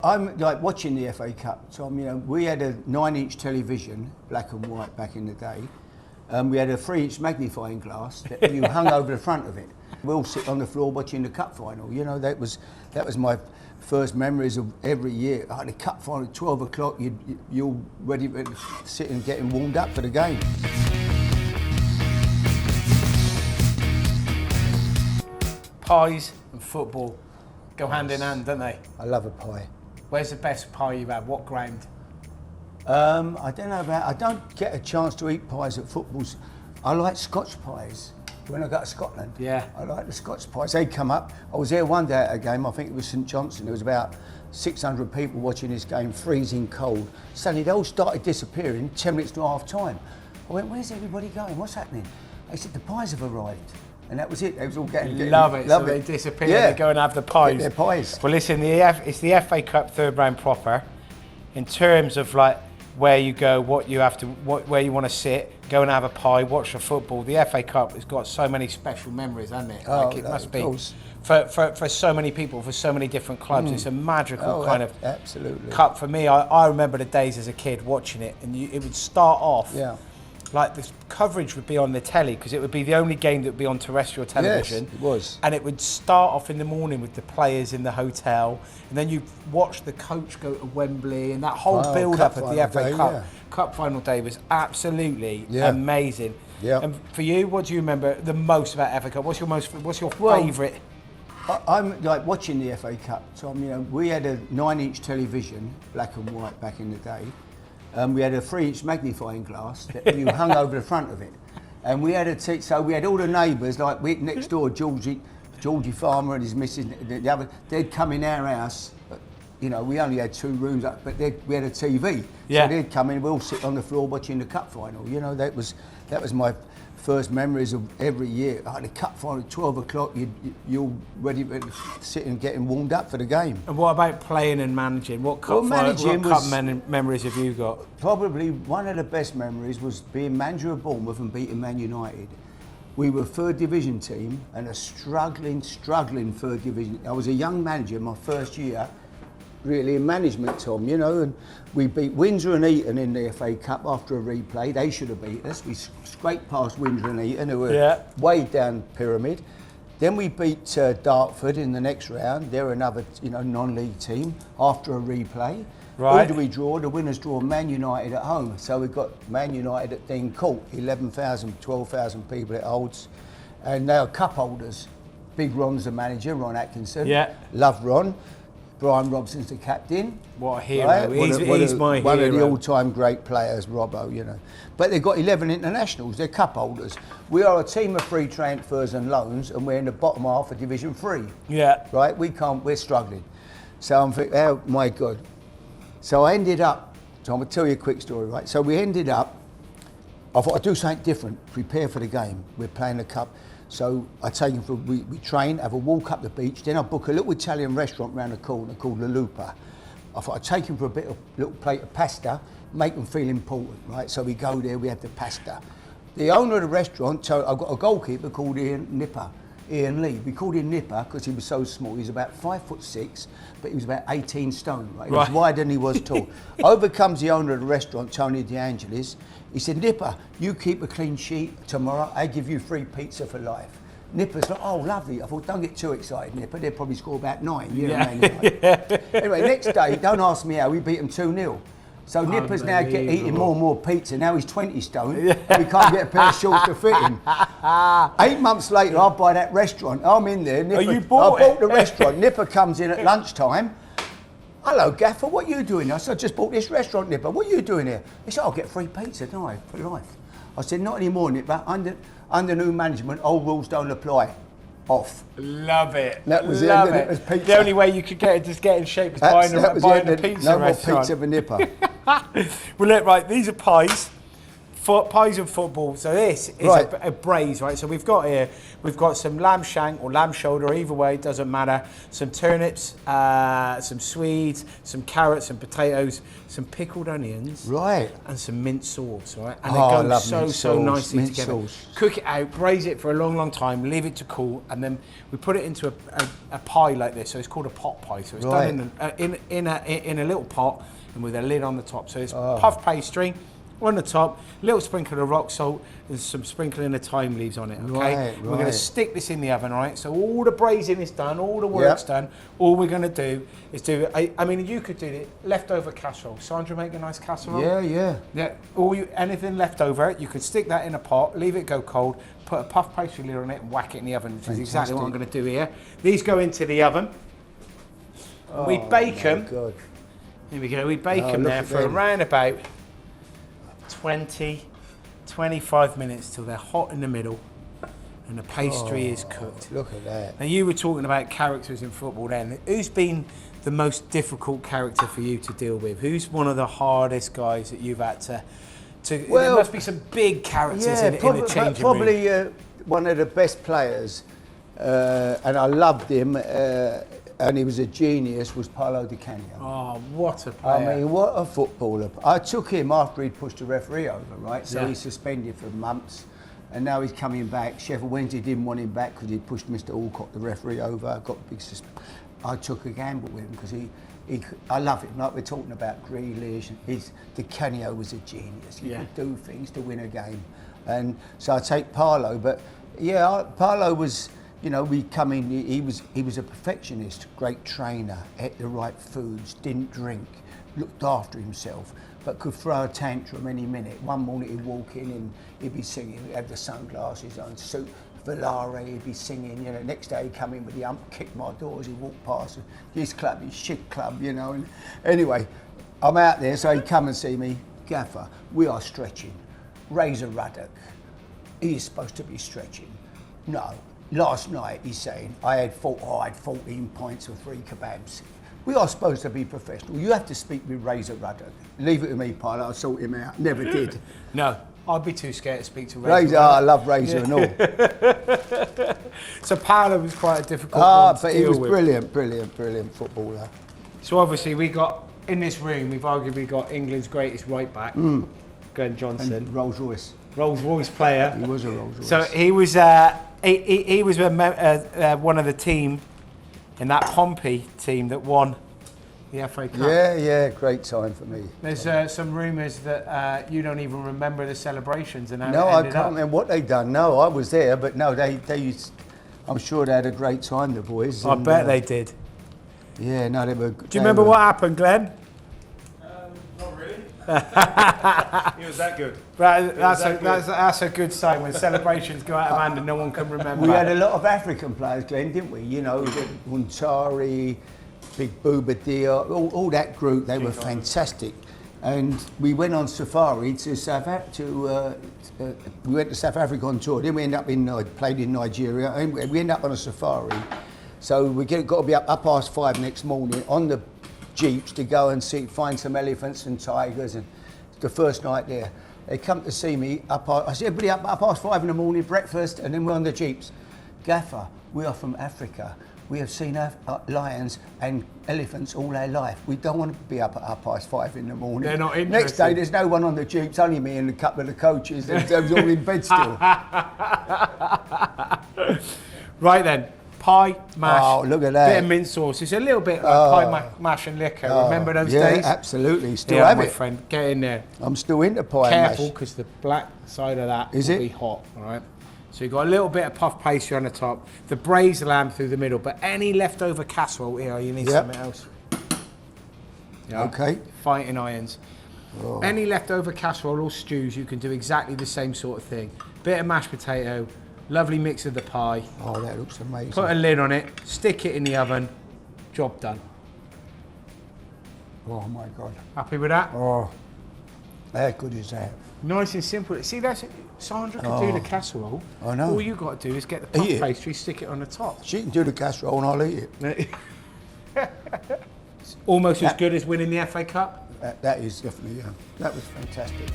I'm like watching the FA Cup, Tom. You know, we had a 9-inch television, black and white back in the day. We had a 3-inch magnifying glass that you hung over the front of it. We all sit on the floor watching the cup final. You know, that was my first memories of every year. Like the cup final at 12 o'clock, you're ready to sit and getting warmed up for the game. Pies and football go hand in hand, don't they? I love a pie. Where's the best pie you've had? What ground? I don't know about. I don't get a chance to eat pies at footballs. I like Scotch pies. When I got to Scotland, yeah, I like the Scotch pies. They come up. I was there one day at a game. I think it was St Johnstone. There was about 600 people watching this game, freezing cold. Suddenly they all started disappearing. 10 minutes to half time. I went, "Where's everybody going? What's happening?" They said, "The pies have arrived." And that was it. They was all getting love it. Love so it. They disappear. Yeah. They go and have the pies. Get their pies. Well, listen, it's the FA Cup third round proper. In terms of like where you go, what you have to, where you want to sit, go and have a pie, watch the football. The FA Cup has got so many special memories, hasn't it? Oh, like it must be course. for so many people, for so many different clubs. It's a magical kind of absolutely cup for me. I remember the days as a kid watching it, and it would start off. Yeah. Like the coverage would be on the telly because it would be the only game that would be on terrestrial television. Yes, it was. And it would start off in the morning with the players in the hotel, and then you watch the coach go to Wembley, and that whole build-up of the FA Cup. Yeah. Cup final day was absolutely amazing. Yeah. And for you, what do you remember the most about FA Cup? What's your favourite? I'm like watching the FA Cup, Tom. You know, we had a 9-inch television, black and white back in the day. We had a 3-inch magnifying glass that you hung over the front of it, and we had so we had all the neighbours, like next door, Georgie Farmer and his missus, the other, they'd come in our house. You know, we only had 2 rooms up, but we had a TV. Yeah. So they'd come in, we'll sit on the floor watching the cup final. You know, that was my first memories of every year. Like the cup final at 12 o'clock, you're ready to sit and getting warmed up for the game. And what about playing and managing? What cup memories have you got? Probably one of the best memories was being manager of Bournemouth and beating Man United. We were a 3rd division team and a struggling 3rd division. I was a young manager my first year, really in management, Tom, you know, and we beat Windsor and Eton in the FA Cup after a replay. They should have beat us. We scraped past Windsor and Eton, who were way down pyramid. Then we beat Dartford in the next round. They're another, you know, non-league team after a replay. Right. Who do we draw? The winners draw Man United at home. So we've got Man United at Dean Court, 11,000, 12,000 people it holds. And they are cup holders. Big Ron's the manager, Ron Atkinson. Yeah. Love Ron. Brian Robson's the captain. What a hero. Right? He's my hero. One of the all-time great players, Robbo, you know. But they've got 11 internationals, they're cup holders. We are a team of free transfers and loans, and we're in the bottom half of Division 3. Yeah. Right? We're struggling. So I'm thinking, oh my God. So I ended up, so I'm going to tell you a quick story, right? So we ended up, I thought I'd do something different, prepare for the game. We're playing the cup. So I take him we train, have a walk up the beach, then I book a little Italian restaurant round the corner called La Lupa. I thought I'd take him for a little plate of pasta, make them feel important, right? So we go there, we have the pasta. The owner of the restaurant, so I've got a goalkeeper called Ian Lee. We called him Nipper because he was so small. He was about 5'6", but he was about 18 stone, right? He was wider than he was tall. Over comes the owner of the restaurant, Tony De Angelis. He said, "Nipper, you keep a clean sheet tomorrow, I give you free pizza for life." Nipper's like, "Oh, lovely." I thought, don't get too excited, Nipper. They'll probably score about 9. You know what I mean? Anyway, next day, don't ask me how, we beat them 2-0. So Nipper's now eating more and more pizza. Now he's 20 stone. And we can't get a pair of shorts to fit him. 8 months later, I buy that restaurant. I'm in there. Nipper, you bought I bought the restaurant. Nipper comes in at lunchtime. "Hello, Gaffer, what are you doing?" I said, "I just bought this restaurant, Nipper. What are you doing here?" He said, "I'll get free pizza, don't I, for life?" I said, "Not anymore, Nipper. Under new management, old rules don't apply." Off. Love it. That was Love it. it. It was pizza. The only way you could get in shape was buying a pizza no more restaurant. pizza for Nipper. Well, look, right, these are pies. pies and football. So this is Right. a braise, right? So we've got some lamb shank or lamb shoulder, either way, it doesn't matter. Some turnips, some Swedes, some carrots, some potatoes, some pickled onions, Right. and some mint sauce, right? And Oh, I it love goes mint so sauce, nicely mint together. sauce. Cook it out, braise it for a long, long time, leave it to cool, and then we put it into a pie like this. So it's called a pot pie. So it's Right. done in a little pot and with a lid on the top. So it's puff pastry on the top, little sprinkle of rock salt, and some sprinkling of thyme leaves on it. Okay, Right, we're going to right. stick this in the oven, right? So all the braising is done, all the work's done. All we're going to do is do. I mean, you could do it leftover casserole. Sandra, make a nice casserole. Yeah. Yeah, anything left over, you can stick that in a pot, leave it go cold, put a puff pastry lid on it and whack it in the oven, which is exactly what I'm going to do here. These go into the oven. We bake them. God. Here we go, we bake Oh, them look there at for them. around about 25 minutes till they're hot in the middle and the pastry is cooked. Look at that. Now you were talking about characters in football then. Who's been the most difficult character for you to deal with? Who's one of the hardest guys that you've had to there Well, must be some big characters in the changing room. probably one of the best players, and I loved him, and he was a genius, was Paolo Di Canio. Oh, what a I player. mean, what a footballer. I took him after he'd pushed the referee over, right? So Yeah. he's suspended for months, and now he's coming back. Sheffield Wednesday didn't want him back because he pushed Mr. Alcott, the referee, over. Got a big I took a gamble with him because I love him. Like we're talking about Grealish, Di Canio was a genius. He could do things to win a game, and so I take Paolo. But yeah, Paolo was. You know, we come in. He was a perfectionist, great trainer, ate the right foods, didn't drink, looked after himself, but could throw a tantrum any minute. One morning he'd walk in and he'd be singing. He'd have the sunglasses on, suit, Volare. He'd be singing. You know, next day he'd come in with the ump, kick my doors. He'd walk past his club, his shit club. You know. And anyway, I'm out there, so he'd come and see me. Gaffer, we are stretching. Razor Ruddock, he is supposed to be stretching. No. Last night, he's saying, I had 14 pints of 3 kebabs. We are supposed to be professional. You have to speak with Razor Ruddock. Leave it to me, Paolo, I'll sort him out. Never did. No, I'd be too scared to speak to Razor, I love Razor and all. So Paolo was quite a difficult one to but he deal was with. brilliant footballer. So obviously we got, in this room, we've arguably got England's greatest right back, Glenn Johnson. And Rolls Royce. Rolls Royce player. He was a Rolls Royce. So he was he was one of the team in that Pompey team that won the FA Cup. Yeah, great time for me. There's some rumours that you don't even remember the celebrations and how No, it I ended can't up. remember what they done. No, I was there, but no, I'm sure they had a great time, the boys. I bet they did. Yeah, no, they were. Do you remember what happened, Glenn? Not really. He was that good. That's a good sign when celebrations go out of hand and no one can remember. We had a lot of African players, Glenn, didn't we? You know, Muntari, Big Booba Dia, all that group, they were fantastic. And we went on safari to we went to South Africa on tour. Then we ended up played in Nigeria. And we ended up on a safari. So we got to be up past 5 next morning on the jeeps to go and find some elephants and tigers. And the first night there, they come to see me. I said, everybody up past 5 in the morning, breakfast, and then we're on the jeeps. Gaffer, we are from Africa. We have seen lions and elephants all our life. We don't want to be up at past 5 in the morning. They're not interested. Next day, there's no one on the jeeps, only me and a couple of the coaches. They was all in bed still. Right then, pie, mash, Oh, look at that. bit of mint sauce. It's a little bit like pie, mash and liquor. Remember those days? Yeah, absolutely. Still Yeah, have my it. friend, get in there. I'm still into pie Careful, mash. because the black side of that Is will it? be hot, all right? So you've got a little bit of puff pastry on the top, the braised lamb through the middle, but any leftover casserole here, you need Yep. something else. Yeah. Okay. Fighting irons. Any leftover casserole or stews, you can do exactly the same sort of thing. Bit of mashed potato, lovely mix of the pie, Oh, that looks amazing. put a lid on it, stick it in the oven, job done. Oh my God. Happy with that? Oh, how good is that? Nice and simple. See, that's it. Sandra can do the casserole. I know. All you got to do is get the puff Eat it. pastry, stick it on the top. She can do the casserole and I'll eat it. Almost as good as winning the FA Cup. That is definitely, that was fantastic.